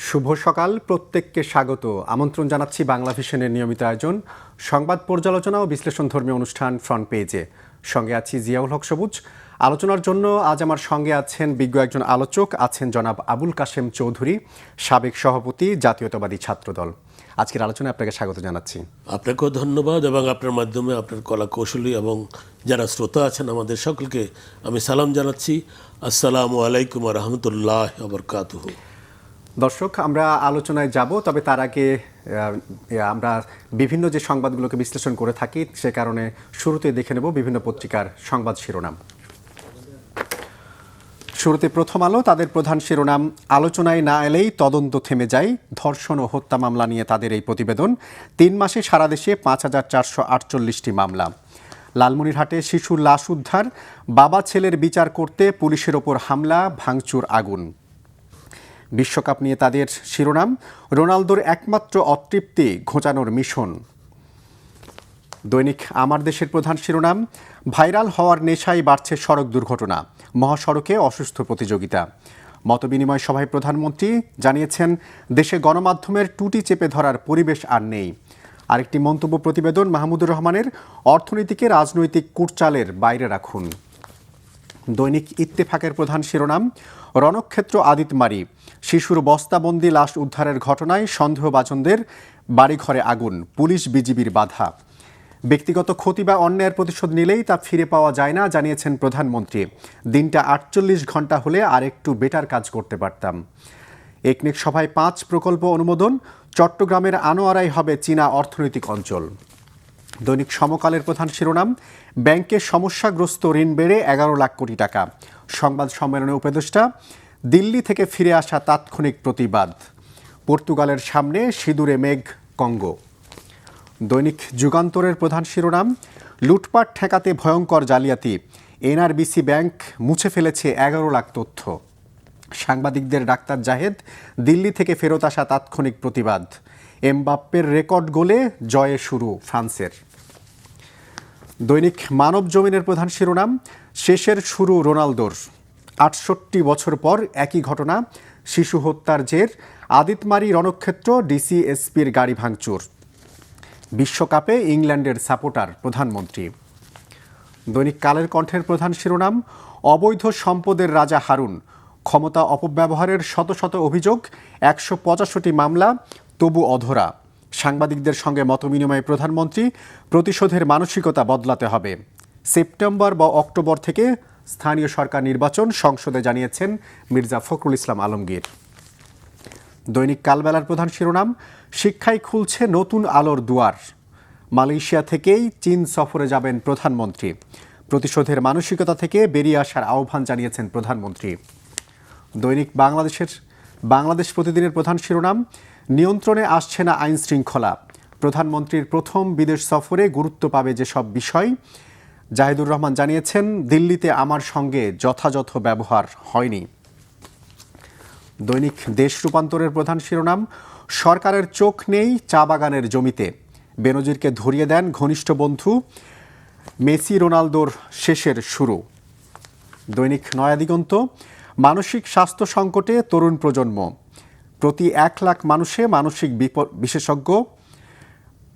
শুভ সকাল, প্রত্যেককে স্বাগত। আমন্ত্রণ জানাচ্ছি বাংলা ভিশনের নিয়মিত আয়োজন সংবাদ পর্যালোচনা ও বিশ্লেষণ ধর্মী অনুষ্ঠান ফ্রন্ট পেজে। সঙ্গে আছি জিয়াউল হক সবুজ। আলোচনার জন্য আজ আমার সঙ্গে আছেন বিজ্ঞ একজন আলোচক, আছেন জনাব আবুল কাশেম চৌধুরী, সাবেক সভাপতি, জাতীয়তাবাদী ছাত্রদল। আজকের আলোচনায় আপনাকে স্বাগত জানাচ্ছি। আপনাকেও ধন্যবাদ এবং আপনার মাধ্যমে আপনার কলা কৌশলী এবং যারা শ্রোতা আছেন আমাদের সকলকে আমি সালাম জানাচ্ছি। আসসালামু আলাইকুম রহমতুল্লাহ বরকাতুহু। দর্শক, আমরা আলোচনায় যাব, তবে তার আগে আমরা বিভিন্ন যে সংবাদগুলোকে বিশ্লেষণ করে থাকি সে কারণে শুরুতে দেখে নেব বিভিন্ন পত্রিকার সংবাদ শিরোনাম। শুরুতে প্রথম আলো, তাদের প্রধান শিরোনাম আলোচনায় না এলেই তদন্ত থেমে যায়। ধর্ষণ ও হত্যা মামলা নিয়ে তাদের এই প্রতিবেদন। 3 মাসে সারা দেশে 5,448টি মামলা। লালমনিরহাটে শিশুর লাশ উদ্ধার, বাবা ছেলের বিচার করতে পুলিশের ওপর হামলা, ভাঙচুর, আগুন। বিশ্বকাপ নিয়ে তাদের শিরোনাম রোনালদোর একমাত্র অতৃপ্তি ঘোচানোর মিশন। দৈনিক আমার দেশের প্রধান শিরোনাম ভাইরাল হওয়ার নেশায় বাড়ছে সড়ক দুর্ঘটনা, মহাসড়কে অসুস্থ প্রতিযোগিতা। মতবিনিময় সভায় প্রধানমন্ত্রী জানিয়েছেন দেশে গণমাধ্যমের টুটি চেপে ধরার পরিবেশ আর নেই। আরেকটি মন্তব্য প্রতিবেদন মাহমুদুর রহমানের অর্থনীতিকে রাজনৈতিক কুটচালের বাইরে রাখুন। দৈনিক ইত্তেফাকের প্রধান শিরোনাম রণক্ষেত্র আদিতমারি, শিশুর বস্তাবন্দি লাশ উদ্ধারের ঘটনায় সন্দেহভাজনদের বাড়িঘরে আগুন, পুলিশ বিজিবির বাধা। ব্যক্তিগত ক্ষতি বা অন্যায়ের প্রতিশোধ নিলেই তা ফিরে পাওয়া যায় না, জানিয়েছেন প্রধানমন্ত্রী। দিনটা 48 ঘন্টা হলে আর একটু বেটার কাজ করতে পারতাম। একনেক সভায় 5 প্রকল্প অনুমোদন, চট্টগ্রামের আনোয়ারাই হবে চীনা অর্থনৈতিক অঞ্চল। দৈনিক সমকালের প্রধান শিরোনাম ব্যাংকে সমস্যাগ্রস্ত ঋণ বেড়ে 11 লাখ কোটি টাকা। সংবাদ সম্মেলনে উপদেষ্টা, দিল্লি থেকে ফিরে আসা তাৎক্ষণিক প্রতিবাদ। পর্তুগালের সামনে সিঁদুরে মেঘ কঙ্গো। দৈনিক যুগান্তরের প্রধান শিরোনাম লুটপাট ঠেকাতে ভয়ঙ্কর জালিয়াতি, এনআরবিসি ব্যাংক মুছে ফেলেছে 11 লাখ তথ্য। সাংবাদিকদের ডাক্তার জাহেদ, দিল্লি থেকে ফেরত আসা তাৎক্ষণিক প্রতিবাদ। এমবাপ্পের রেকর্ড গোলে জয়ে শুরু ফ্রান্সের। দৈনিক মানব জমিনের প্রধান শিরোনাম শেষের শুরু রোনালদোর, 68 বছর পর একই ঘটনা, শিশু হত্যার জের, আদিতমারি রণক্ষেত্র, ডিসিএসপির গাড়ি ভাঙচুর। বিশ্বকাপে ইংল্যান্ডের সাপোর্টার প্রধানমন্ত্রী। দৈনিক কালের কণ্ঠের প্রধান শিরোনাম অবৈধ সম্পদের রাজা হারুন, ক্ষমতা অপব্যবহারের শত শত অভিযোগ, 185 মামলা, তবু অধরা। সাংবাদিকদের সঙ্গে মতবিনিময়ে প্রধানমন্ত্রী, প্রতিশোধের মানসিকতা বদলাতে হবে। সেপ্টেম্বর বা অক্টোবর থেকে স্থানীয় সরকার নির্বাচন, সংসদে জানিয়েছেন মির্জা ফখরুল ইসলাম আলমগীর। দৈনিক কালবেলার প্রধান শিরোনাম শিক্ষায় খুলছে নতুন আলোর দুয়ার, মালয়েশিয়া থেকেই চীন সফরে যাবেন প্রধানমন্ত্রী। প্রতিশোধের মানসিকতা থেকে বেরিয়ে আসার আহ্বান জানিয়েছেন প্রধানমন্ত্রী। দৈনিক বাংলাদেশ প্রতিদিনের প্রধান শিরোনাম নিয়ন্ত্রণে আসছে না আইন শৃঙ্খলা, প্রধানমন্ত্রীর প্রথম বিদেশ সফরে গুরুত্ব পাবে যেসব বিষয়। জাহিদুর রহমান জানিয়েছেন দিল্লিতে আমার সঙ্গে যথাযথ ব্যবহার হয়নি। দৈনিক দেশ রূপান্তরের প্রধান শিরোনাম সরকারের চোখ নেই চা বাগানের জমিতে, বেনজিরকে ধরিয়ে দেন ঘনিষ্ঠ বন্ধু, মেসি রোনালদোর শেষের শুরু। দৈনিক নয়াদিগন্ত মানসিক স্বাস্থ্য সংকটে তরুণ প্রজন্ম, প্রতি 1 লাখ মানুষে মানসিক বিশেষজ্ঞ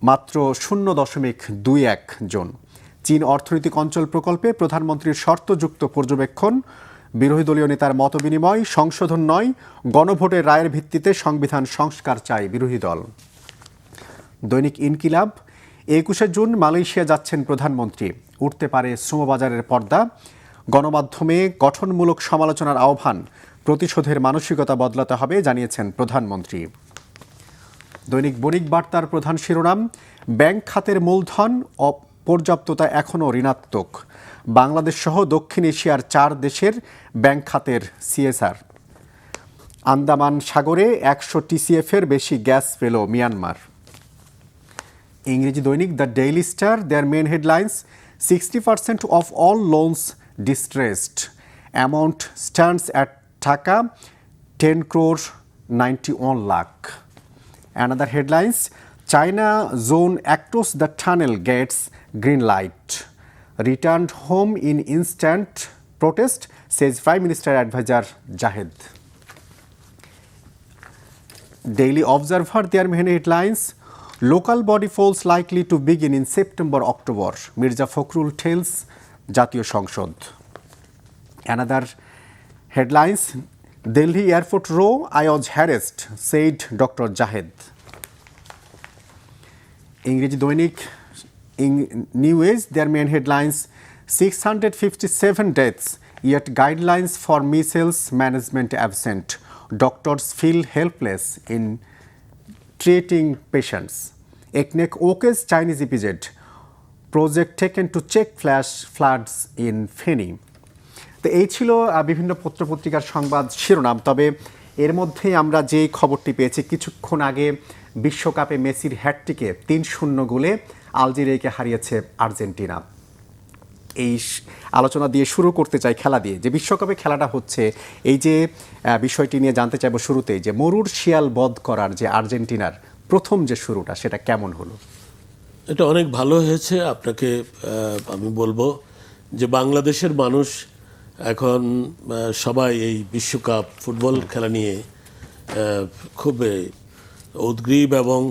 মাত্র 0.21 জন। চীন অর্থনৈতিক অঞ্চল প্রকল্পে প্রধানমন্ত্রীর শর্তযুক্ত পর্যবেক্ষণ, বিরোধী দলীয় নেতার মতবিনিময়, সংশোধন নয় গণভোটের রায়ের ভিত্তিতে সংবিধান সংস্কার চায় বিরোধী দল। দৈনিক ইনকিলাব 21 জুন মালয়েশিয়া যাচ্ছেন প্রধানমন্ত্রী, উঠতে পারে শ্রমবাজারের পর্দা, গণমাধ্যমে গঠনমূলক সমালোচনার আহ্বান, প্রতিশোধের মানসিকতা বদলাতে হবে জানিয়েছেন প্রধানমন্ত্রী। দৈনিক বণিক বার্তার প্রধান শিরোনাম ব্যাংক খাতের মূলধন অপর্যাপ্ততা এখনও ঋণাত্মক, বাংলাদেশ সহ দক্ষিণ এশিয়ার 4 দেশের ব্যাংক খাতের সিএসআর। আন্দামান সাগরে 100 টিসিএফের বেশি গ্যাস পেল মিয়ানমার। ইংরেজি দৈনিক the Daily Star, their main headlines 60% of all loans distressed, amount stands at taka 10 crore 91 lakh. Another headlines, China zone across the tunnel gets green light. Returned home in instant protest, says Prime Minister advisor Jahed. Daily Observer, their main headlines: local body polls likely to begin in September-October. Mirza Fakhrul tells Jatiyo সংসদ. Another headlines: Delhi Airport Row, I was harassed, said Dr. Jahed. ইংরেজি দৈনিক New Age, their main headlines: 657 deaths, yet guidelines for measles management absent. Doctors feel helpless in treating patients. Eknek OK's Chinese EPZ project taken to check flash floods in Feni. তো এই ছিল বিভিন্ন পত্রপত্রিকার সংবাদ শিরোনাম। তবে এর মধ্যে আমরা যে খবরটি পেয়েছি কিছুক্ষণ আগে, বিশ্বকাপে মেসির হ্যাটট্রিকে ৩-০ গোলে আলজেরিয়াকে হারিয়েছে আর্জেন্টিনা। এই আলোচনা দিয়ে শুরু করতে চাই খেলা দিয়ে। যে বিশ্বকাপে খেলাটা হচ্ছে, এই যে বিষয়টি নিয়ে জানতে চাইব শুরুতেই, যে মরুর শিয়াল বধ করার যে আর্জেন্টিনার প্রথম যে শুরুটা, সেটা কেমন হলো? এটা অনেক ভালো হয়েছে। আপনাকে আমি বলবো যে বাংলাদেশের মানুষ এখন সবাই এই বিশ্বকাপ ফুটবল খেলা নিয়ে খুব উদ্গ্রীব, এবং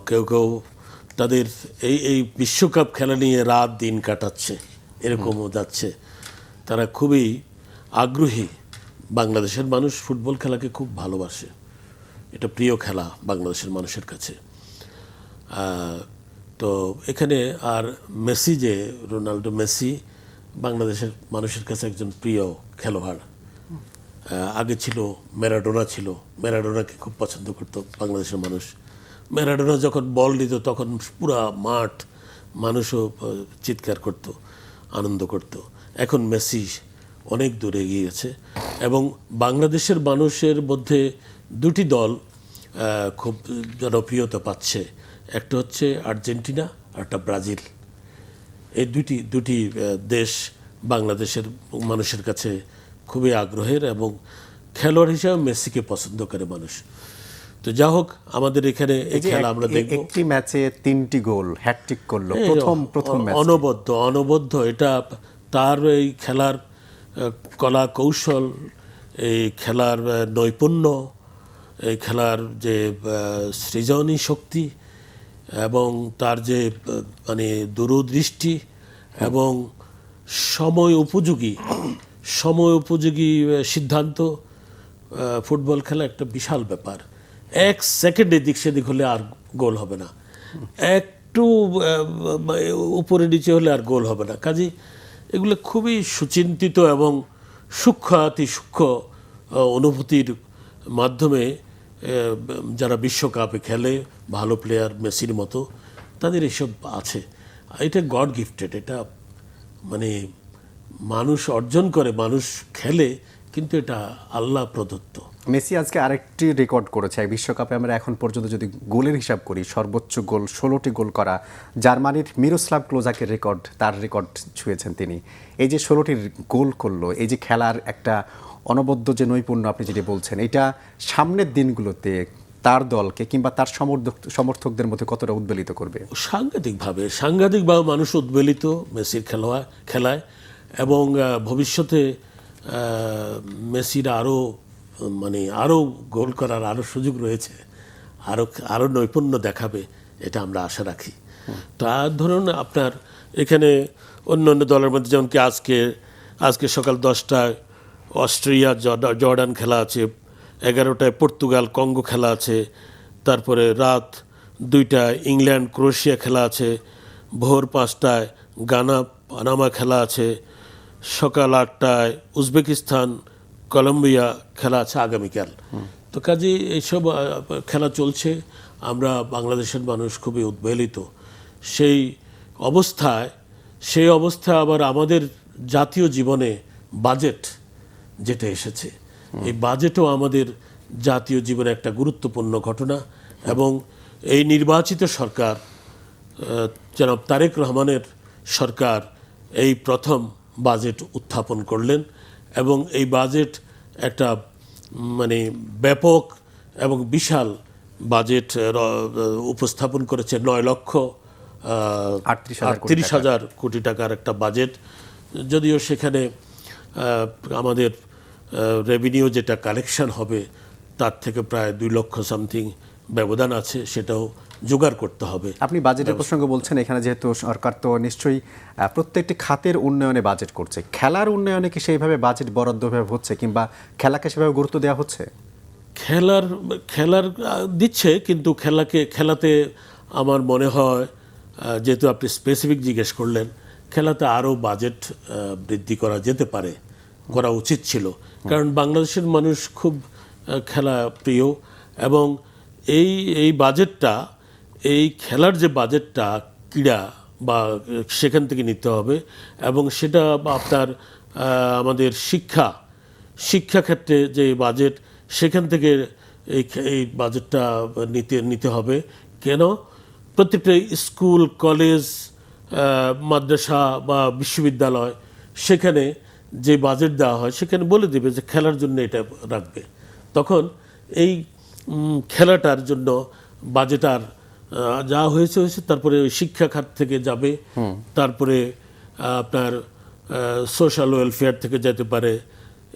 কেউ কেউ তাদের এই বিশ্বকাপ খেলা নিয়ে রাত দিন কাটাচ্ছে, এরকমও যাচ্ছে। তারা খুবই আগ্রহী। বাংলাদেশের মানুষ ফুটবল খেলাকে খুব ভালোবাসে, এটা প্রিয় খেলা বাংলাদেশের মানুষের কাছে। তো এখানে আর মেসি, যে রোনাল্ডো মেসি বাংলাদেশের মানুষের কাছে একজন প্রিয় খেলোয়াড়। আগে ছিল ম্যারাডোনা, ম্যারাডোনাকে খুব পছন্দ করতো বাংলাদেশের মানুষ। ম্যারাডোনা যখন বল দিত তখন পুরা মাঠ মানুষও চিৎকার করত, আনন্দ করত। এখন মেসি অনেক দূরে এগিয়ে গেছে, এবং বাংলাদেশের মানুষের মধ্যে দুটি দল খুব জনপ্রিয়তা পাচ্ছে। একটা হচ্ছে আর্জেন্টিনা, আর একটা ব্রাজিল। এই দুটি দেশ বাংলাদেশের মানুষের কাছে খুবই আগ্রহের, এবং খেলোয়াড় হিসেবে মেসিকে পছন্দ করে মানুষ। তো যা হোক, আমাদের এখানে এই খেলা আমরা দেখব। একটি ম্যাচে 3টি গোল, হ্যাটট্রিক করলো প্রথম ম্যাচ। অনবদ্য এটা তার এই খেলার কলা কৌশল, এই খেলার নৈপুণ্য, এই খেলার যে সৃজনী শক্তি, এবং তার যে মানে দূরদৃষ্টি, এবং সময় উপযোগী সিদ্ধান্ত। ফুটবল খেলা একটা বিশাল ব্যাপার। 1 সেকেন্ড এদিক সেদিক হলে আর গোল হবে না, একটু উপরে নিচে হলে আর গোল হবে না। কাজে এগুলো খুবই সুচিন্তিত এবং অতি সূক্ষ্ম অনুভূতির মাধ্যমে যারা বিশ্বকাপে খেলে, ভালো প্লেয়ার মেসির মতো, তাদের এসব আছে। এটা গড গিফটেড, এটা মানে মানুষ অর্জন করে, মানুষ খেলে, কিন্তু এটা আল্লাহ প্রদত্ত। মেসি আজকে আরেকটি রেকর্ড করেছে বিশ্বকাপে। আমরা এখন পর্যন্ত যদি গোলের হিসাব করি, সর্বোচ্চ গোল 16টি গোল করা জার্মানির মিরোস্লাভ ক্লোজাকের রেকর্ড, তার রেকর্ড ছুঁয়েছেন তিনি। এই যে 16টি গোল করলো, এই যে খেলার একটা অনবদ্য যে নৈপুণ্য আপনি যেটি বলছেন, এটা সামনের দিনগুলোতে তার দলকে কিংবা তার সমর্থকদের মধ্যে কতটা উদ্বেলিত করবে? সাংঘাতিকভাবে মানুষ উদ্বেলিত মেসির খেলায়, এবং ভবিষ্যতে মেসির আরও গোল করার আরও সুযোগ রয়েছে, আরও নৈপুণ্য দেখাবে, এটা আমরা আশা রাখি। তো ধরুন আপনার এখানে অন্য দলের মধ্যে, যেমন কি আজকে সকাল 10টায় অস্ট্রিয়া জর্ডান খেলা আছে, 11টায় পর্তুগাল কঙ্গো খেলা আছে, তারপরে রাত 2টায় ইংল্যান্ড ক্রোয়েশিয়া খেলা আছে, ভোর 5টায় গানা পানামা খেলা আছে, সকাল 8টায় উজবেকিস্তান কলম্বিয়া খেলা আছে আগামীকাল। তো কাজে এইসব খেলা চলছে। আমরা বাংলাদেশের মানুষ খুবই উদ্বেলিত। সেই অবস্থায় আবার আমাদের জাতীয় জীবনে বাজেট যেটা এসেছে, এই বাজেটও আমাদের জাতীয় জীবনে একটা গুরুত্বপূর্ণ ঘটনা। এবং এই নির্বাচিত সরকার, জনাব তারেক রহমানের সরকার, এই প্রথম বাজেট উত্থাপন করলেন, এবং এই বাজেট একটা মানে ব্যাপক এবং বিশাল বাজেট উপস্থাপন করেছে। 9,38,000 কোটি টাকার একটা বাজেট। যদিও সেখানে আমাদের রেভিনিউ যেটা কালেকশন হবে তার থেকে প্রায় 2 লক্ষ সামথিং ব্যবধান আছে, সেটাও জোগাড় করতে হবে। আপনি বাজেটের প্রসঙ্গ বলছেন, এখানে যেহেতু সরকার তো নিশ্চয়ই প্রত্যেকটি খাতের উন্নয়নে বাজেট করছে, খেলার উন্নয়নে কি সেইভাবে বাজেট বরাদ্দ হচ্ছে কিংবা খেলাকে সেভাবে গুরুত্ব দেওয়া হচ্ছে? খেলার দিচ্ছে, কিন্তু খেলাতে আমার মনে হয়, যেহেতু আপনি স্পেসিফিক জিজ্ঞেস করলেন, খেলাতে আরও বাজেট বৃদ্ধি করা যেতে পারে, করা উচিত ছিল। কারণ বাংলাদেশের মানুষ খুব খেলা প্রিয়, এবং এই বাজেটটা, এই খেলার যে বাজেটটা ক্রীড়া বা সেখান থেকে নিতে হবে, এবং সেটা আপনার আমাদের শিক্ষাক্ষেত্রে যে বাজেট, সেখান থেকে এই বাজেটটা নিতে হবে। কেন? প্রত্যেকটা স্কুল, কলেজ, মাদ্রাসা বা বিশ্ববিদ্যালয়, সেখানে যে বাজেট দেওয়া হয় সেখানে বলে দেবে যে খেলার জন্য এটা রাখবে। তখন এই খেলাটার জন্য বাজেট আর যা হয়েছে, তারপরে ওই শিক্ষা খাত থেকে যাবে, তারপরে আপনার সোশ্যাল ওয়েলফেয়ার থেকে যেতে পারে,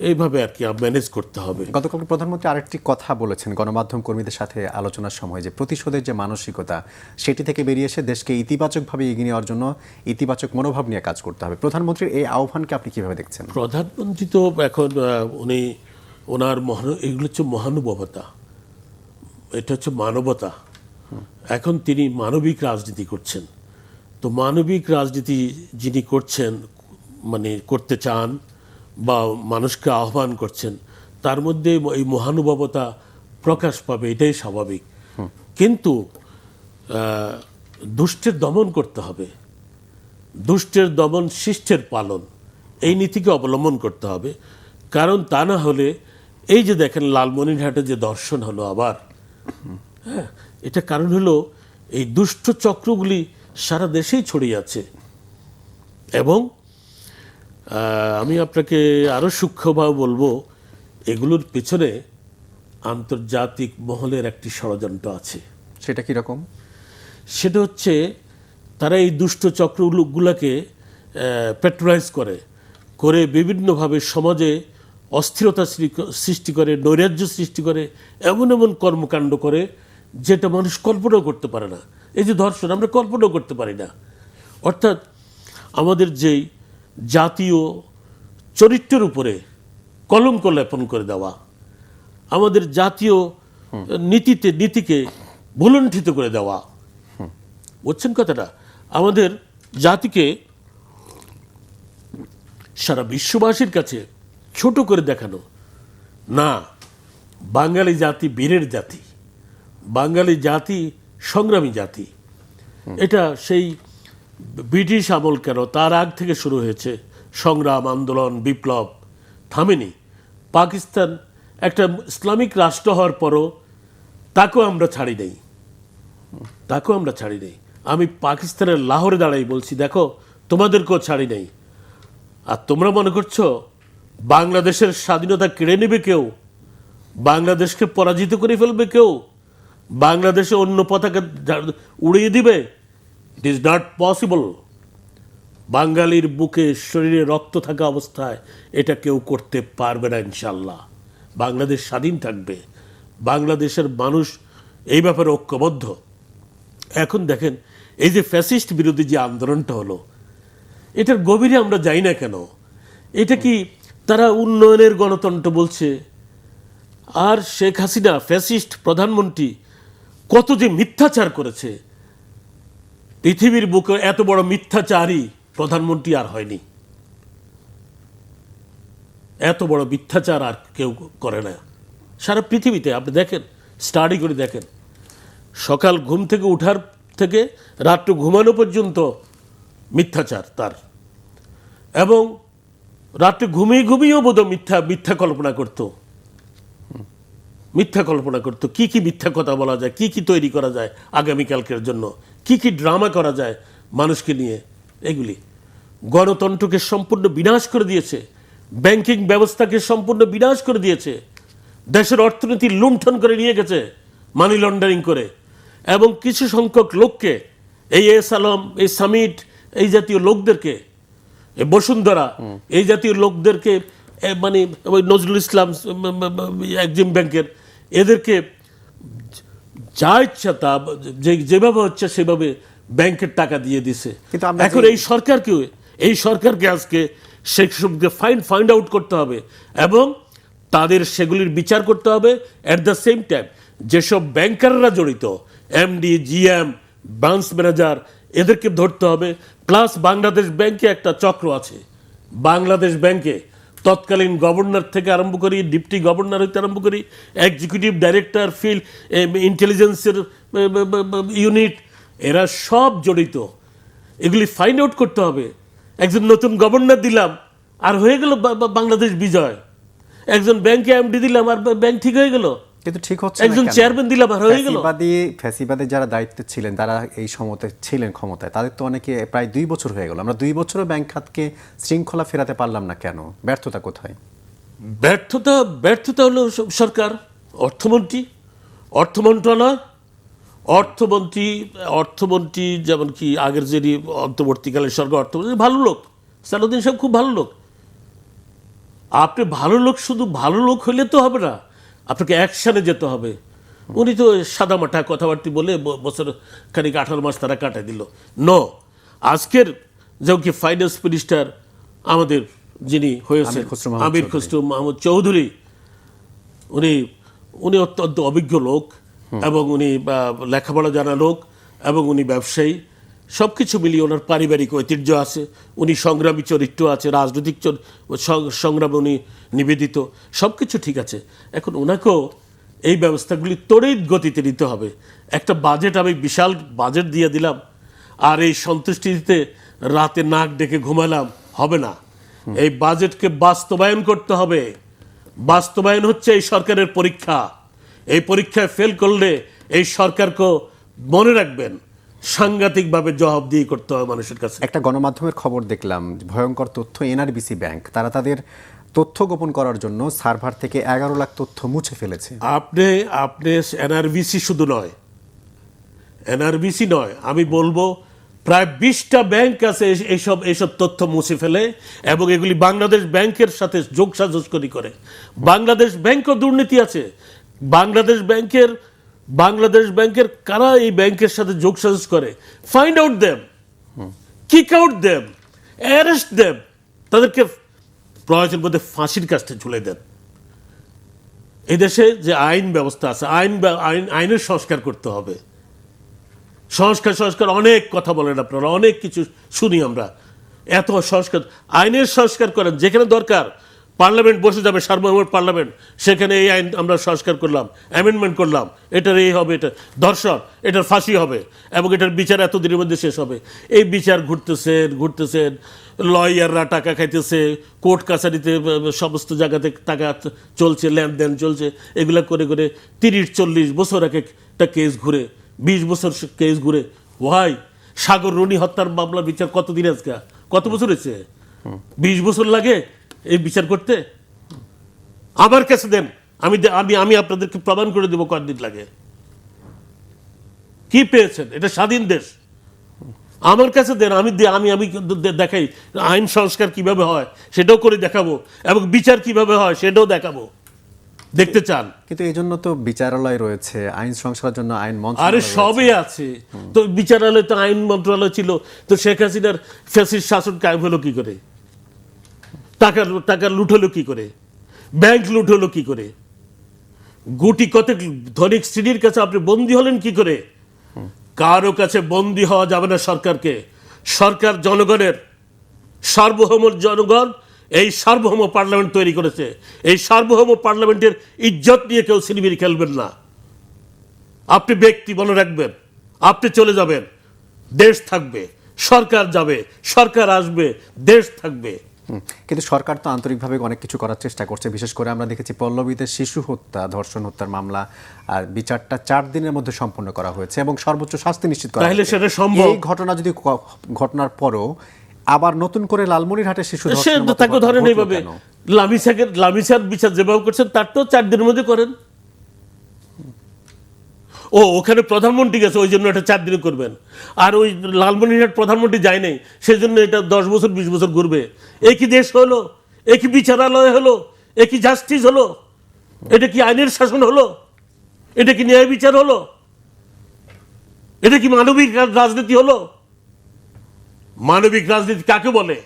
এইভাবে আর কি ম্যানেজ করতে হবে। গতকাল প্রধানমন্ত্রী আরেকটি কথা বলেছেন গণমাধ্যম কর্মীদের সাথে আলোচনার সময়, যে প্রতিশোধের যে মানসিকতা, সেটি থেকে বেরিয়ে এসে দেশকে ইতিবাচকভাবে এগিয়ে নেওয়ার জন্য ইতিবাচক মনোভাব নিয়ে কাজ করতে হবে। প্রধানমন্ত্রীর এই আহ্বানকে আপনি কিভাবে দেখছেন? প্রধানমন্ত্রী তো এখন ওনার এগুলো হচ্ছে মহানুভবতা, এটা হচ্ছে মানবতা। এখন তিনি মানবিক রাজনীতি করছেন। তো মানবিক রাজনীতি যিনি করছেন, মানে করতে চান বা মানুষকে আহ্বান করছেন, তার মধ্যে এই মহানুভবতা প্রকাশ পাবে, এটাই স্বাভাবিক। কিন্তু দুষ্টের দমন করতে হবে, দুষ্টের দমন শিষ্টের পালন, এই নীতিকে অবলম্বন করতে হবে। কারণ তা না হলে, এই যে দেখেন লালমনিরহাটে যে দর্শন হলো আবার, হ্যাঁ, এটা কারণ হলো এই দুষ্ট চক্রগুলি সারা দেশেই ছড়িয়ে আছে। এবং আমি আপনাকে আরও সূক্ষ্মভাবে বলবো, এগুলোর পেছনে আন্তর্জাতিক মহলের একটি ষড়যন্ত্র আছে। সেটা কীরকম? সেটা হচ্ছে, তারা এই দুষ্ট চক্রগুলোকে প্যাট্রোলাইজ করে বিভিন্নভাবে সমাজে অস্থিরতা সৃষ্টি করে, নৈরাজ্য সৃষ্টি করে, এমন এমন কর্মকাণ্ড করে যেটা মানুষ কল্পনাও করতে পারে না। এই যে ধর্ষণ, আমরা কল্পনাও করতে পারি না। অর্থাৎ আমাদের যেই জাতীয় চরিত্রের উপরে কলঙ্ক লেপন করে দেওয়া, আমাদের জাতীয় নীতিকে ভুলণ্ঠিত করে দেওয়া, বুঝছেন কথাটা? আমাদের জাতিকে সারা বিশ্ববাসীর কাছে ছোট করে দেখানো, না, বাঙালি জাতি বীরের জাতি, বাঙালি জাতি সংগ্রামী জাতি। এটা সেই ব্রিটিশ আমল কেন, তার আগ থেকে শুরু হয়েছে সংগ্রাম, আন্দোলন, বিপ্লব, থামেনি। পাকিস্তান একটা ইসলামিক রাষ্ট্র হওয়ার পরও তাকেও আমরা ছাড়ি নেই। আমি পাকিস্তানের লাহোরে দাঁড়াই বলছি, দেখো তোমাদেরকেও ছাড়ি নেই। আর তোমরা মনে করছো বাংলাদেশের স্বাধীনতা কেড়ে নেবে কেউ, বাংলাদেশকে পরাজিত করে ফেলবে কেউ, বাংলাদেশে অন্য পতাকা উড়িয়ে দিবে? It is not possible. বাঙালির বুকে শরীরে রক্ত থাকা অবস্থায় এটা কেউ করতে পারবে না ইনশাল্লাহ। বাংলাদেশ স্বাধীন থাকবে, বাংলাদেশের মানুষ এই ব্যাপারে ঐক্যবদ্ধ। এখন দেখেন, এই যে ফ্যাসিস্ট বিরোধী যে আন্দোলনটা হলো, এটার গভীরে আমরা যাই না কেন? এটা কি তারা উন্নয়নের গণতন্ত্র বলছে? আর শেখ হাসিনা ফ্যাসিস্ট প্রধানমন্ত্রী কত যে মিথ্যাচার করেছে, পৃথিবীর বুকে এত বড় মিথ্যাচারী প্রধানমন্ত্রী আর হয়নি। এত বড় মিথ্যাচার আর কেউ করে না সারা পৃথিবীতে। আপনি দেখেন, স্টাডি করে দেখেন, সকাল ঘুম থেকে উঠার থেকে রাত্র ঘুমানো পর্যন্ত মিথ্যাচার তার। এবং রাত্রে ঘুমিয়েও বোধহয় মিথ্যা কল্পনা করতো, কি কি মিথ্যা কথা বলা যায়, কি কি তৈরি করা যায় আগামীকালকের জন্য, কি কি ড্রামা করা যায় মানুষকে নিয়ে। এগুলি গণতন্ত্রকে সম্পূর্ণ বিনাশ করে দিয়েছে, ব্যাংকিং ব্যবস্থাকে সম্পূর্ণ বিনাশ করে দিয়েছে, দেশের অর্থনীতি লুণ্ঠন করে নিয়ে গেছে মানি লন্ডারিং করে। এবং কিছু সংখ্যক লোককে, এই এস আলম, এই সামিট, এই জাতীয় লোকদেরকে, এই বসুন্ধরা, এই জাতীয় লোকদেরকে, মানে ওই নজরুল ইসলাম এক্সিম ব্যাংকের, এদেরকে যা ইচ্ছা তা যেভাবে হচ্ছে সেভাবে ব্যাংকের টাকা দিয়ে দিছে। কিন্তু আমরা এখন এই সরকারকে আজকে সেসবকে ফাইন্ড আউট করতে হবে এবং তাদের সেগুলির বিচার করতে হবে। অ্যাট দ্য সেম টাইম যেসব ব্যাংকাররা জড়িত, এমডি, জিএম, ব্রাঞ্চ ম্যানেজার, এদেরকে ধরতে হবে। প্লাস বাংলাদেশ ব্যাংকে একটা চক্র আছে। বাংলাদেশ ব্যাংকে তৎকালীন গভর্নর থেকে আরম্ভ করি, ডিপটি গভর্নর হইতে আরম্ভ করি, এক্সিকিউটিভ ডাইরেক্টর, ফিল্ড ইন্টেলিজেন্সের ইউনিট, এরা সব জড়িত। এগুলি ফাইন্ড আউট করতে হবে। একজন নতুন গভর্নর দিলাম আর হয়ে গেল বাংলাদেশ বিজয়। একজন ব্যাংকে এমডি দিলাম আর ব্যাংক ঠিক হয়ে গেল। কিন্তু ঠিক হচ্ছে একজন চেয়ারম্যান দিলাম আর হয়ে গেল। ফ্যাসিবাদে যারা দায়িত্বে ছিলেন, তারা এই সময়তে ছিলেন ক্ষমতায়, তাদের তো অনেকে প্রায় 2 বছর হয়ে গেল। আমরা 2 বছরও ব্যাংক খাতকে শৃঙ্খলা ফেরাতে পারলাম না কেন? ব্যর্থতা কোথায়? ব্যর্থতা হলো সরকার, অর্থ মন্ত্রণালয়, অর্থমন্ত্রী যেমন কি আগের যিনি অন্তর্বর্তীকালীন সরকার অর্থমন্ত্রী ভালো লোক, সালাউদ্দিন সাহেব খুব ভালো লোক। আপনি ভালো লোক, শুধু ভালো লোক হইলে তো হবে না, আপনাকে অ্যাকশনে যেতে হবে। উনি তো সাদামাটা কথাবার্তা বলে বছর খানিক 18 মাস তারা কাটাই দিল। আজকের যেমন কি ফাইন্যান্স মিনিস্টার আমাদের যিনি হয়েছে আমির খসরু মাহমুদ চৌধুরী, উনি অত্যন্ত অভিজ্ঞ লোক এবং উনি লেখাপড়া জানা লোক এবং উনি ব্যবসায়ী। সব কিছু মিলিয়ে ওনার পারিবারিক ঐতিহ্য আছে, উনি সংগ্রামী চরিত্র আছে, রাজনৈতিক সংগ্রামে উনি নিবেদিত, সব কিছু ঠিক আছে। এখন ওনাকেও এই ব্যবস্থাগুলি তড়িৎ গতিতে নিতে হবে। একটা বাজেট, আমি বিশাল বাজেট দিয়ে দিলাম আর এই সন্তুষ্টিতে রাতে নাক ডেকে ঘুমালাম, হবে না। এই বাজেটকে বাস্তবায়ন করতে হবে। বাস্তবায়ন হচ্ছে এই সরকারের পরীক্ষা। এই পরীক্ষায় ফেল করলে এই সরকারকে মনে রাখবেন সাংঘাতিকভাবে জবাবদিহি করতে হবে মানুষের কাছে। একটা গণমাধ্যমের খবর দেখলাম, ভয়ঙ্কর তথ্য, এনআরবিসি ব্যাংক তারা তাদের তথ্য গোপন করার জন্য সার্ভার থেকে 11 লাখ তথ্য মুছে ফেলেছে। আপনি এনআরবিসি শুধু নয়, এনআরবিসি নয়, আমি বলবো প্রায় 20টা ব্যাংক আছে এইসব তথ্য মুছে ফেলে এবং এগুলি বাংলাদেশ ব্যাংকের সাথে যোগসাজশ করে। বাংলাদেশ ব্যাংকও দুর্নীতি আছে। বাংলাদেশ ব্যাংকের কারা এই ব্যাংকের সাথে যোগসাজশ করে, find out them, kick out them, arrest them, তাদেরকে প্রয়োজন বোধে ফাঁসির কাছে ঝুলে দেন। এই দেশে যে আইন ব্যবস্থা আছে, আইনের সংস্কার করতে হবে। সংস্কার অনেক কথা বলেন আপনারা, অনেক কিছু শুনি আমরা। এত সংস্কার, আইনের সংস্কার করেন, যেখানে দরকার পার্লামেন্ট বসে যাবে, সার্বভৌম পার্লামেন্ট, সেখানে এই আইন আমরা সংস্কার করলাম, অ্যামেন্ডমেন্ট করলাম, এটার এই হবে, এটা ধর্ষণ, এটার ফাঁসি হবে এবং এটার বিচার এতদিনের মধ্যে শেষ হবে। এই বিচার ঘুরতেছেন, লয়াররা টাকা খাইতেছে, কোর্ট কাছারিতে সমস্ত জায়গাতে টাকা চলছে, লেনদেন চলছে, এগুলা করে 30-40 বছর একটা কেস ঘুরে, 20 বছর কেস ঘুরে। ওয়াই সাগর রুনি হত্যার মামলার বিচার কতদিন, আজকে কত বছর হয়েছে? 20 বছর লাগে এই বিচার করতে। আমার কাছে দেন, আমি আপনাদেরকে প্রমাণ করে দেবো কতদিন লাগে। কি পেয়েছেন? এটা স্বাধীন দেশ। আমার কাছে দেন, আমি দেখাই আইন সংস্কার কিভাবে হয় সেটাও করে দেখাবো এবং বিচার কিভাবে হয় সেটাও দেখাবো। দেখতে চান? কিন্তু এই জন্য তো বিচারালয় রয়েছে, আইন সংস্কারের জন্য আইন মন্ত্রণালয়। আরে সবই আছে তো, বিচারালয় তো, আইন মন্ত্রণালয় ছিল তো। শেখ হাসিনার ফ্যাসিস্ট শাসন কায়েম হলো কি করে? টাকা লুট হলো কি করে? ব্যাংক লুট হলো কি করে? গুটি কতক ধনিক শ্রেণীর কাছে আপনি বন্দী হলেন কি করে? কারো কাছে বন্দী হওয়া যাবে না সরকারকে। সরকার জনগণের, সার্বভৌম জনগণ এই সার্বভৌম পার্লামেন্ট তৈরি করেছে। এই সার্বভৌম পার্লামেন্টের ইজ্জত নিয়ে কেউ সিনেমিনি খেলবেন না। আপনি ব্যক্তি মনে রাখবেন, আপনি চলে যাবেন, দেশ থাকবে, সরকার যাবে, সরকার আসবে, দেশ থাকবে। কিন্তু সরকার তো আন্তরিকভাবে অনেক কিছু করার চেষ্টা করছে। বিশেষ করে আমরা দেখেছি পল্লবীতে শিশু হত্যা, ধর্ষণ হত্যার মামলা আর বিচারটা 4 দিনের মধ্যে সম্পন্ন করা হয়েছে এবং সর্বোচ্চ শাস্তি নিশ্চিত করা তাহলে সেটা সম্ভব। এই ঘটনা যদি ঘটনার পরও আবার নতুন করে লালমনিরহাটে শিশু ধর্ষণ, তাকে ধরেন এইভাবে লামিসার বিচার যেভাবে করছেন তার তো 4 দিনের মধ্যে করেন। ওখানে প্রধানমন্ত্রী গেছে, ওই জন্য এটা 4 দিনে করবেন। আর ওই লালমনিরহাট প্রধানমন্ত্রী যায় নাই, সেই জন্য এটা 10 বছর 20 বছর ঘুরবে। একই দেশ হলো, একই বিচারালয় হলো, একই জাস্টিস হলো, এটা কি আইনের শাসন হলো? এটা কি ন্যায় বিচার হলো? এটা কি মানবিক রাজনীতি হলো? মানবিক রাজনীতি কাকে বলে?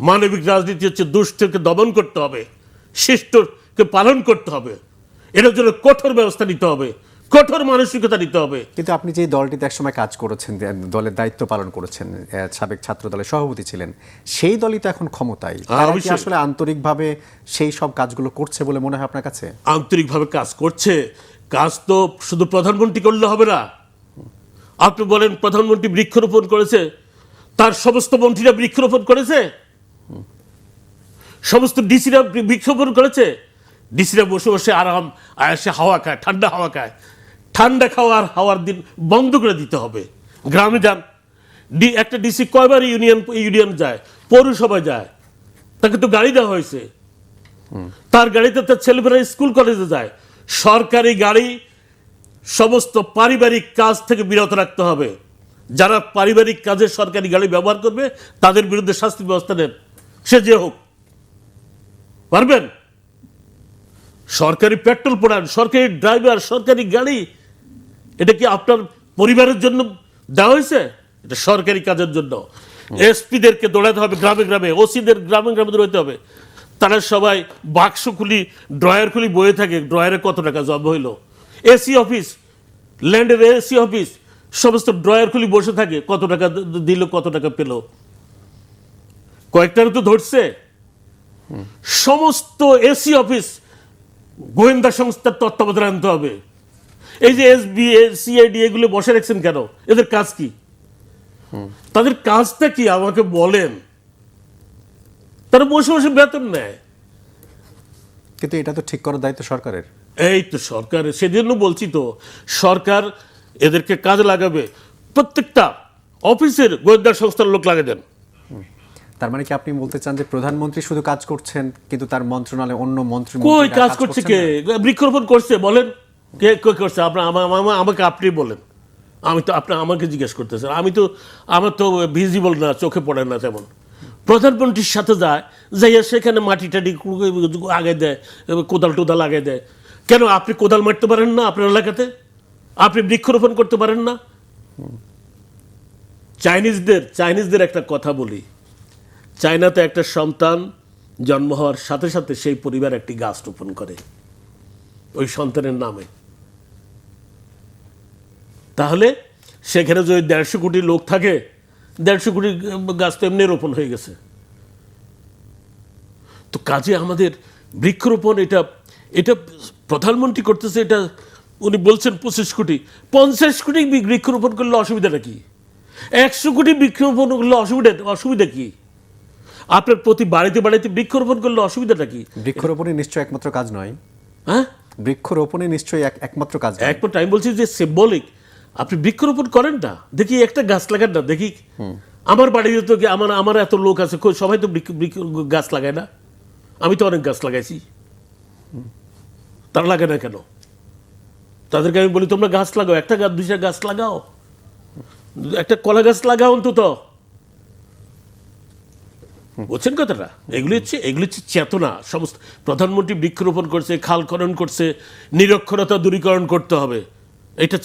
মানবিক রাজনীতি হচ্ছে দুষ্টকে দমন করতে হবে, শিষ্টকে পালন করতে হবে, এটার জন্য কঠোর ব্যবস্থা নিতে হবে, কঠোর মানসিকতা নিতে হবে। কিন্তু আপনি যে দলটিতে একসময় কাজ করেছেন, দলের দায়িত্ব পালন করেছেন, সাবেক ছাত্র দলের সভাপতি ছিলেন, সেই দলই তো এখন ক্ষমতায়। তারা কি অবশ্যই। আসলে আন্তরিকভাবে সেই সব কাজগুলো করছে বলে মনে হয় আপনার কাছে? আন্তরিকভাবে কাজ করছে। কাজ তো শুধু প্রধানমন্ত্রী করলে হবে না। আপনি বলেন প্রধানমন্ত্রী বৃক্ষরোপণ করেছে, তার সমস্ত মন্ত্রীরা বৃক্ষরোপণ করেছে? সমস্ত ডিসিরা বৃক্ষরোপণ করেছে? ডিসিরা বসে বসে আরাম আয়াসে হাওয়া খায়, ঠান্ডা হাওয়া খায়। ঠান্ডা খাওয়ার হাওয়ার দিন বন্ধ করে দিতে হবে। গ্রামে যান, একটা ডিসি কয়বার ইউনিয়ন যায়, পৌরসভায় যায়, তাকে তো গাড়ি দেওয়া হয়েছে, তার গাড়িতে তার ছেলেমেয়েরা স্কুল কলেজে যায়। সরকারি গাড়ি সমস্ত পারিবারিক কাজ থেকে বিরত রাখতে হবে। যারা পারিবারিক কাজে সরকারি গাড়ি ব্যবহার করবে তাদের বিরুদ্ধে শাস্তি ব্যবস্থা নেন, সে যে হোক। পারবেন? সরকারি পেট্রোল পোড়ান, সরকারি ড্রাইভার, সরকারি গাড়ি, এটা কি আপনার পরিবারের জন্য দেওয়া হয়েছে? এটা সরকারি কাজের জন্য। এসপিদেরকে দৌড়াতে হবে গ্রামে গ্রামে, ওসিদের গ্রামে গ্রামে দৌড়াতে হবে। তারা সবাই বাক্স খুলি, ড্রয়ার খুলি বয়ে থাকে, ড্রয়ারে কত টাকা জমা হইলো। এসি অফিস, ল্যান্ডের এসি অফিস, সমস্ত ড্রয়ার খুলি বসে থাকে, কত টাকা দিল, কত টাকা পেল। কয়েকটারও তো ধরছে। সমস্ত এসি অফিস গোয়েন্দা সংস্থার তত্ত্বাবধানে আনতে হবে। এই যে এসবি, সিআইডি এগুলো বসে রাখছেন কেন? এদের কাজ কি? তাদের কাজটা কি আমাকে বলেন? তারা বসে বসে বেতন নেয়। কিন্তু এটা তো ঠিক করার দায়িত্ব সরকারের। এই তো সরকারের, সেজন্য বলছি তো, সরকার এদেরকে কাজে লাগাবে। প্রত্যেকটা অফিসের গোয়েন্দা সংস্থার লোক লাগিয়ে দেন। তার মানে কি আপনি বলতে চান যে প্রধানমন্ত্রী শুধু কাজ করছেন, কিন্তু তার মন্ত্রণালয়ে অন্য মন্ত্রী কই কাজ করছে কে? বৃক্ষরোপণ করছে বলেন? কে কই করছে? আমাকে আপনি বলেন। আমি তো আপনি আমাকে জিজ্ঞেস করতেছেন। আমার তো ভিজিবল না, চোখে পড়ে না তেমন। প্রধানমন্ত্রীর সাথে যায়, যাইয়া সেখানে মাটি টাটি আগে দেয়, কোদাল টোদাল আগে দেয়। কেন আপনি কোদাল মারতে পারেন না আপনার এলাকাতে? আপনি বৃক্ষরোপণ করতে পারেন না? চাইনিজদের একটা কথা বলি, চায়নাতে একটা সন্তান জন্ম হওয়ার সাথে সাথে সেই পরিবার একটি গাছ রোপণ করে ওই সন্তানের নামে। তাহলে সেখানে যদি 150 কোটি লোক থাকে, 150 কোটি গাছ তো এমনি রোপণ হয়ে গেছে। তো কাজে আমাদের বৃক্ষরোপণ, এটা প্রধানমন্ত্রী করতেছে, এটা উনি বলছেন 25 কোটি। 50 কোটি বৃক্ষরোপণ করলে অসুবিধাটা কি? 100 কোটি বৃক্ষরোপণ করলে অসুবিধা কি? আপনার প্রতি বাড়িতে বাড়িতে বৃক্ষরোপণ করলে অসুবিধাটা কি? বৃক্ষরোপণই নিশ্চয়ই একমাত্র কাজ নয়। হ্যাঁ, বৃক্ষরোপণই নিশ্চয়ই একমাত্র কাজ নয়। একবার টাইম বলছি যে সিম্বলিক। আপনি বৃক্ষরোপণ করেন না, দেখি একটা গাছ লাগান না, দেখি। আমার বাড়িতে তো আমার এত লোক আছে, সবাই তো গাছ লাগায় না। আমি তো অনেক গাছ লাগাইছি, তারা লাগায় না কেন? তাদেরকে আমি বলি তোমরা গাছ লাগাও, একটা গাছ, 2টা গাছ লাগাও, একটা কলা গাছ লাগাও অন্তত। বুঝছেন কথাটা? এগুলি হচ্ছে চেতনা। সমস্ত প্রধানমন্ত্রী বৃক্ষরোপণ করছে, খাল খনন করছে, নিরক্ষরতা দূরীকরণ করতে হবে। এটা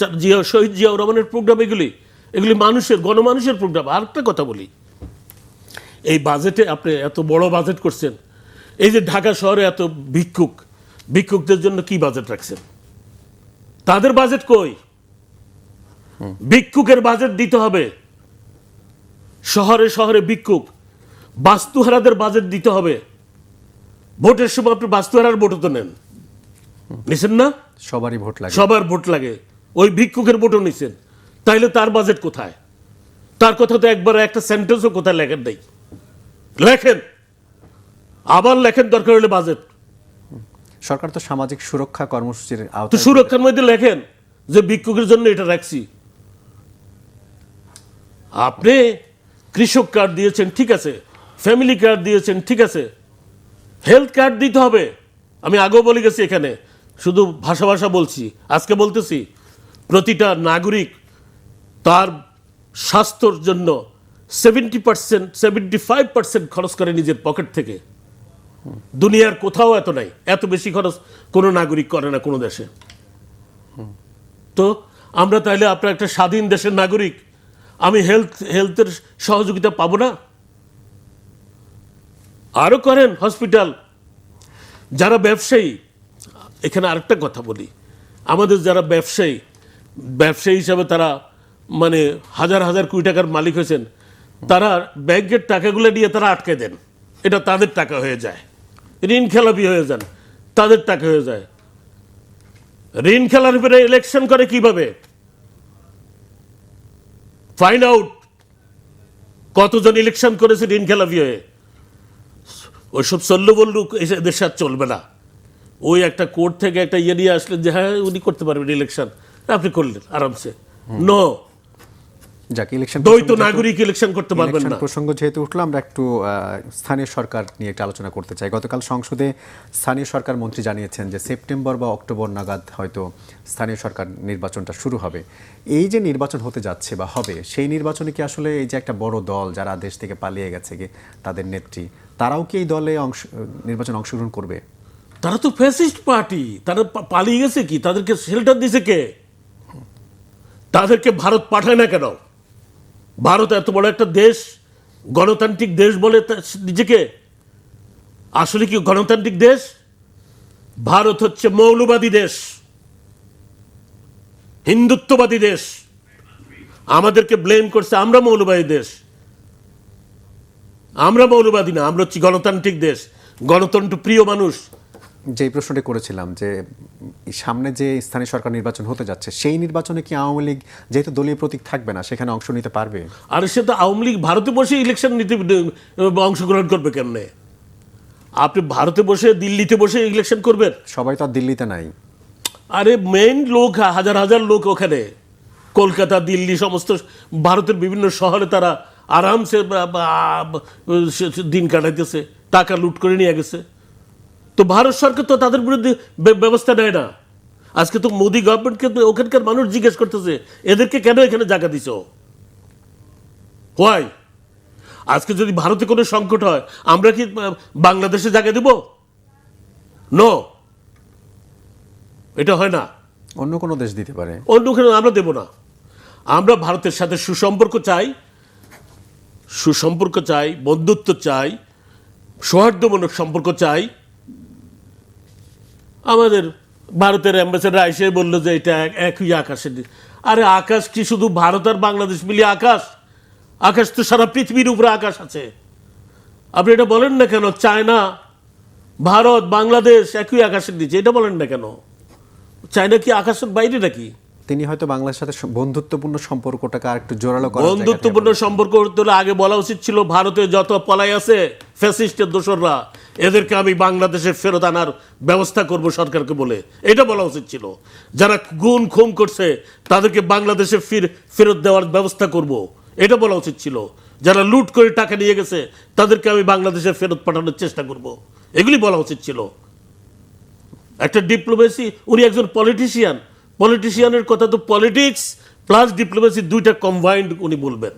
শহীদ জিয়াউর রহমানের প্রোগ্রাম। এগুলি গণমানুষের প্রোগ্রাম। আর একটা কথা বলি, এই বাজেটে আপনি এত বড় বাজেট করছেন, এই যে ঢাকা শহরে এত ভিক্ষুকদের জন্য কি বাজেট রাখছেন? তাদের বাজেট কই? ভিক্ষুকের বাজেট দিতে হবে। শহরে শহরে ভিক্ষুক, বাস্তুহারাদের বাজেট দিতে হবে। ভোটের সময় আপনি বাস্তুহারার ভোটও তো নেন, নিছেন না? সবারই ভোট লাগে, সবার ভোট লাগে, ওই ভিক্ষুকের ভোটও নিছেন। তাইলে তার বাজেট কোথায়? তার কথা তো একবার একটা সেন্টেন্সও কোথায় লেখেন নাই। লেখেন, আবার লেখেন দরকার হলে বাজেট। সরকার তো সামাজিক সুরক্ষা কর্মসূচির তো আওতায় সুরক্ষার মধ্যে লেখেন যে ভিক্ষুকের জন্য এটা রাখছি। আপনি কৃষক কার্ড দিয়েছেন, ঠিক আছে, ফ্যামিলি কার্ড দিয়েছেন, ঠিক আছে, হেলথ কার্ড দিতে হবে। আমি আগেও বলে গেছি, এখানে শুধু ভাষা বলছি, আজকে বলতেছি, প্রতিটা নাগরিক তার স্বাস্থ্যর জন্য 70%, 75% খরচ করে নিজের পকেট থেকে। দুনিয়ার কোথাও এত নাই, এত বেশি খরচ কোনো নাগরিক করে না কোনো দেশে। তো আমরা তাইলে আপনার একটা স্বাধীন দেশের নাগরিক, আমি হেলথের সহযোগিতা পাবো না? আরো করেন হসপিটাল। যারা ব্যবসায়ী, এখানে আরেকটা কথা বলি, আমাদের যারা ব্যবসায়ী হিসাবে তারা মানে হাজার হাজার কোটি টাকার মালিক হয়েছেন, তারা ব্যাংকের টাকাগুলো নিয়ে তারা আটকে দেন, এটা তাদের টাকা হয়ে যায়। ঋণ খেলাপি হয়ে যান, তাদের টাকা হয়ে যায়। ঋণ খেলার উপরে ইলেকশন করে কিভাবে? ফাইন্ড আউট কতজন ইলেকশন করেছে ঋণ খেলাপি হয়ে। ওইসব চললো বললু দেশে আর চলবে না। ওই একটা কোর্ট থেকে একটা ইয়ে নিয়ে আসলেন যে হ্যাঁ উনি করতে পারবেন ইলেকশন, আপনি করলেন আরামসে। নো, যাকে ইলেকশন দ্বৈত নাগরিক ইলেকশন করতে পারবেন না। প্রসঙ্গ যেহেতু উঠলো, আমরা একটু স্থানীয় সরকার নিয়ে একটা আলোচনা করতে চাই। গতকাল সংসদে স্থানীয় সরকার মন্ত্রী জানিয়েছেন যে সেপ্টেম্বর বা অক্টোবর নাগাদ হয়তো স্থানীয় সরকার নির্বাচনটা শুরু হবে। এই যে নির্বাচন হতে যাচ্ছে বা হবে, সেই নির্বাচনে কি আসলে এই যে একটা বড় দল যারা দেশ থেকে পালিয়ে গেছে তাদের নেত্রী, তারাও কি এই দলে নির্বাচনে অংশগ্রহণ করবে? তারা তো ফ্যাসিস্ট পার্টি, তারা পালিয়ে গেছে কি? তাদেরকে শেল্টার দিছে কে? তাদেরকে ভারত পাঠায় না কেন? ভারত এত বড় একটা দেশ, গণতান্ত্রিক দেশ বলে নিজেকে, আসলে কি গণতান্ত্রিক দেশ? ভারত হচ্ছে মৌলবাদী দেশ, হিন্দুত্ববাদী দেশ। আমাদেরকে ব্লেম করছে আমরা মৌলবাদী দেশ। আমরা মৌলবাদী না, আমরা হচ্ছি গণতান্ত্রিক দেশ, গণতন্ত্র প্রিয় মানুষ। যে প্রশ্নটি করেছিলাম যে সামনে যে স্থানীয় সরকার নির্বাচন হতে যাচ্ছে, সেই নির্বাচনে কি আওয়ামী লীগ যেহেতু দলীয় প্রতীক থাকবে না, সেখানে অংশ নিতে পারবে? আর সে তো আওয়ামী লীগ ভারতে বসে ইলেকশন নিতে অংশগ্রহণ করবে কেমনে? আপনি ভারতে বসে দিল্লিতে বসে ইলেকশন করবেন? সবাই তো আর দিল্লিতে নাই। আরে মেইন লোক, হাজার হাজার লোক ওখানে, কলকাতা, দিল্লি, সমস্ত ভারতের বিভিন্ন শহরে তারা আরামসে দিন কাটাইতেছে, টাকা লুট করে নিয়ে গেছে। তো ভারত সরকার তো তাদের বিরুদ্ধে ব্যবস্থা নেয় না। আজকে তো মোদি গভর্নমেন্টকে ওখানকার মানুষ জিজ্ঞেস করতেছে এদেরকে কেন এখানে জায়গা দিছ, হোয়াই? আজকে যদি ভারতে কোনো সংকট হয়, আমরা কি বাংলাদেশে জায়গা দেব? নো, এটা হয় না। অন্য কোনো দেশ দিতে পারে, অন্যখানে আমরা দেব না। আমরা ভারতের সাথে সুসম্পর্ক চাই, বন্ধুত্ব চাই, সৌহার্দ্যমূলক সম্পর্ক চাই। আমাদের ভারতের অ্যাম্বাসেডার এসে বললো যে এটা একই আকাশের। আরে আকাশ কি শুধু ভারত আর বাংলাদেশ মিলিয়ে আকাশ? আকাশ তো সারা পৃথিবীর উপরে আকাশ আছে। আপনি এটা বলেন না কেন চায়না, ভারত, বাংলাদেশ একই আকাশের নিচে? এটা বলেন না কেন? চায়না কি আকাশের বাইরে নাকি? তিনি হয়তো বাংলাদেশের সাথে বন্ধুত্বপূর্ণ সম্পর্কটাকে আর একটু জোরালো করার বন্ধুত্বপূর্ণ সম্পর্ক করতে হলে আগে বলা উচিত ছিল ভারতে যত পলাই আছে ফ্যাসিস্টের দোসররা, এদেরকে আমি বাংলাদেশে ফেরত আনার ব্যবস্থা করব সরকারকে বলে, এটা বলা উচিত ছিল। যারা গুম খুন করছে তাদেরকে বাংলাদেশে ফেরত দেওয়ার ব্যবস্থা করব, এটা বলা উচিত ছিল। যারা লুট করে টাকা নিয়ে গেছে তাদেরকে আমি বাংলাদেশে ফেরত পাঠানোর চেষ্টা করব, এগুলি বলা উচিত ছিল। একটা ডিপ্লোমেসি, উনি একজন পলিটিশিয়ানের কথা তো পলিটিক্স প্লাস ডিপ্লোমেসি দুইটা কম্বাইন্ড উনি বলবেন।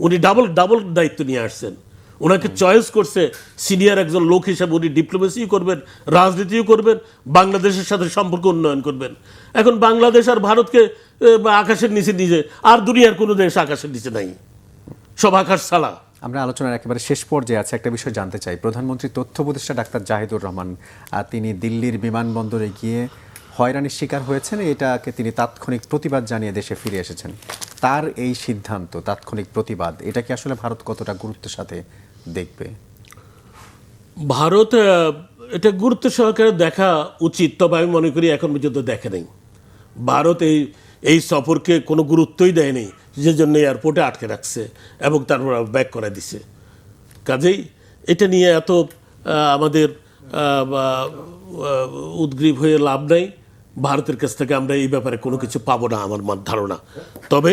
উনি ডাবল দায়িত্ব নিয়ে আসছেন। ওনাকে চয়েস করছে সিনিয়র একজন লোক হিসাবে, উনি ডিপ্লোমেসিও করবেন, রাজনীতিও করবেন, বাংলাদেশের সাথে সম্পর্ক উন্নয়ন করবেন। এখন বাংলাদেশ আর ভারতকে আকাশের নিচে নিজে, আর দুনিয়ার কোনো দেশ আকাশের নিচে নাই, সব আকাশ ছাড়া। আমরা আলোচনার একেবারে শেষ পর্যায়ে আছে, একটা বিষয় জানতে চাই। প্রধানমন্ত্রী তথ্য উপদেষ্টা ডাক্তার জাহিদুর রহমান তিনি দিল্লির বিমানবন্দরে গিয়ে হয়রানির শিকার হয়েছেন, এটাকে তিনি তাৎক্ষণিক প্রতিবাদ জানিয়ে দেশে ফিরে এসেছেন। তার এই সিদ্ধান্ত, তাৎক্ষণিক প্রতিবাদ, এটা কি আসলে ভারত কতটা গুরুত্বের সাথে দেখবে? ভারত এটা গুরুত্ব সহকারে দেখা উচিত, তবে আমি মনে করি এখন পর্যন্ত দেখে নেই। ভারত এই সফরকে কোনো গুরুত্বই দেয়নি, যে জন্য এয়ারপোর্টে আটকে রাখছে এবং তারপর ব্যাক করে দিছে। কাজেই এটা নিয়ে এত আমাদের উদ্গ্রীব হয়ে লাভ নাই। ভারতের কাছ থেকে আমরা এই ব্যাপারে কোনো কিছু পাবো না আমার ধারণা। তবে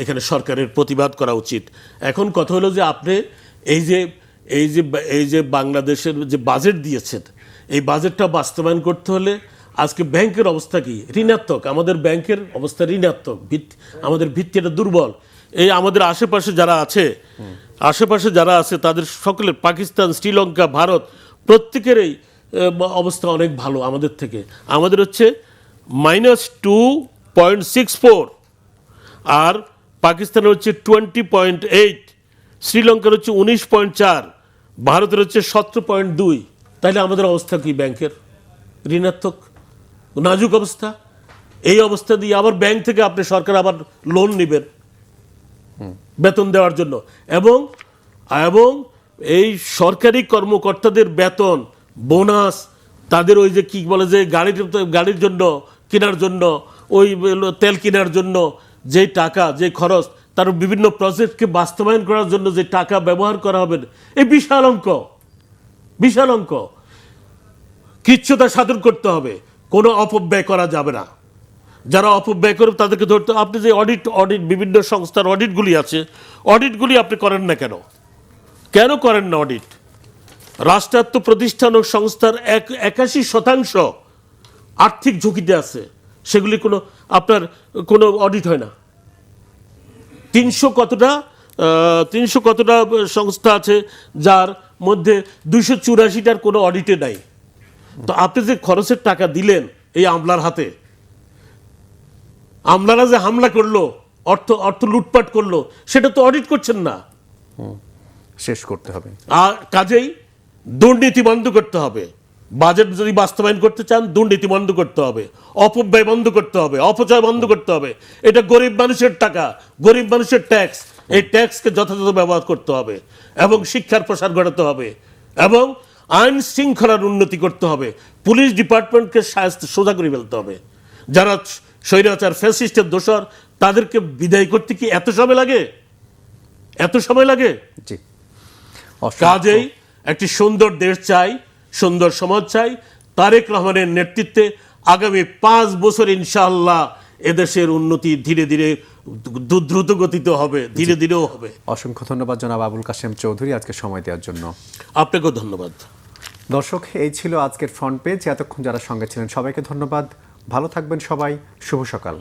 এখানে সরকারের প্রতিবাদ করা উচিত। এখন কথা হলো যে আপনি এই যে বাংলাদেশের যে বাজেট দিয়েছেন, এই বাজেটটা বাস্তবায়ন করতে হলে আজকে ব্যাংকের অবস্থা কি? ঋণাত্মক। আমাদের ব্যাংকের অবস্থা ঋণাত্মক, আমাদের ভিত্তিটা দুর্বল। এই আমাদের আশেপাশে যারা আছে তাদের সকলের, পাকিস্তান, শ্রীলঙ্কা, ভারত, প্রত্যেকেরই অবস্থা অনেক ভালো আমাদের থেকে। আমাদের হচ্ছে -2 0.64, আর পাকিস্তানের হচ্ছে 20.8, শ্রীলঙ্কার হচ্ছে 19.4, ভারতের হচ্ছে 17.2। তাইলে আমাদের অবস্থা কি ব্যাংকের? ঋণাত্মক, নাজুক অবস্থা। এই অবস্থা দিয়ে আবার ব্যাংক থেকে আপনি সরকার আবার লোন নেবেন বেতন দেওয়ার জন্য, এবং এবং এই সরকারি কর্মকর্তাদের বেতন, বোনাস, তাদের ওই যে কি বলে যে গাড়ির জন্য কেনার জন্য, ওই তেল কেনার জন্য যে টাকা, যে খরচ, তার বিভিন্ন প্রজেক্টকে বাস্তবায়ন করার জন্য যে টাকা ব্যবহার করা হবে, এই বিশাল অঙ্ক, বিশাল অঙ্ক। কিচ্ছুতা সাধন করতে হবে, কোনো অপব্যয় করা যাবে না। যারা অপব্যয় করে তাদেরকে ধরতে, আপনি যে অডিট বিভিন্ন সংস্থার অডিটগুলি আছে, অডিটগুলি আপনি করেন না কেন? কেন করেন না অডিট? রাষ্ট্রায়ত্ত প্রতিষ্ঠান ও সংস্থার 81% আর্থিক ঝুঁকিতে আছে, সেগুলি আপনার কোনো অডিট হয় না। 300 কতটা সংস্থা আছে যার মধ্যে 284টার কোনো অডিটে নাই। তো আপনি যে খরচের টাকা দিলেন এই আমলার হাতে, আমলারা যে হামলা করলো, অর্থ লুটপাট করলো, সেটা তো অডিট করছেন না। শেষ করতে হবে। আর কাজেই দুর্নীতি বন্ধ করতে হবে। বাজেট যদি বাস্তবায়ন করতে চান, দুর্নীতি বন্ধ করতে হবে, অপব্যয় বন্ধ করতে হবে, অপচয় বন্ধ করতে হবে। এটা গরিব মানুষের টাকা, গরিব মানুষের ট্যাক্স। এই ট্যাক্সকে যথাযথ ব্যবহার করতে হবে, এবং শিক্ষার প্রসার ঘটাতে হবে, এবং আইন শৃঙ্খলার উন্নতি করতে হবে। পুলিশ ডিপার্টমেন্টকে সোজা করে ফেলতে হবে। যারা স্বৈরাচার ফ্যাসিস্টের দোসর, তাদেরকে বিদায় করতে কি এত সময় লাগে? এত সময় লাগে? জি, কাজেই একটি সুন্দর দেশ চাই, সুন্দর সমাজ চাই। তারেক রহমানের নেতৃত্বে আগামী 5 বছর ইনশাআল্লাহ এদেশের উন্নতি ধীরে ধীরে দ্রুত গতিতে হবে, ধীরে ধীরেও হবে। অসংখ্য ধন্যবাদ জনাব আবুল কাশেম চৌধুরী আজকে সময় দেওয়ার জন্য। আপনাকেও ধন্যবাদ। দর্শক, এই ছিল আজকের ফ্রন্ট পেজ। এতক্ষণ যারা সঙ্গে ছিলেন সবাইকে ধন্যবাদ। ভালো থাকবেন সবাই। শুভ সকাল।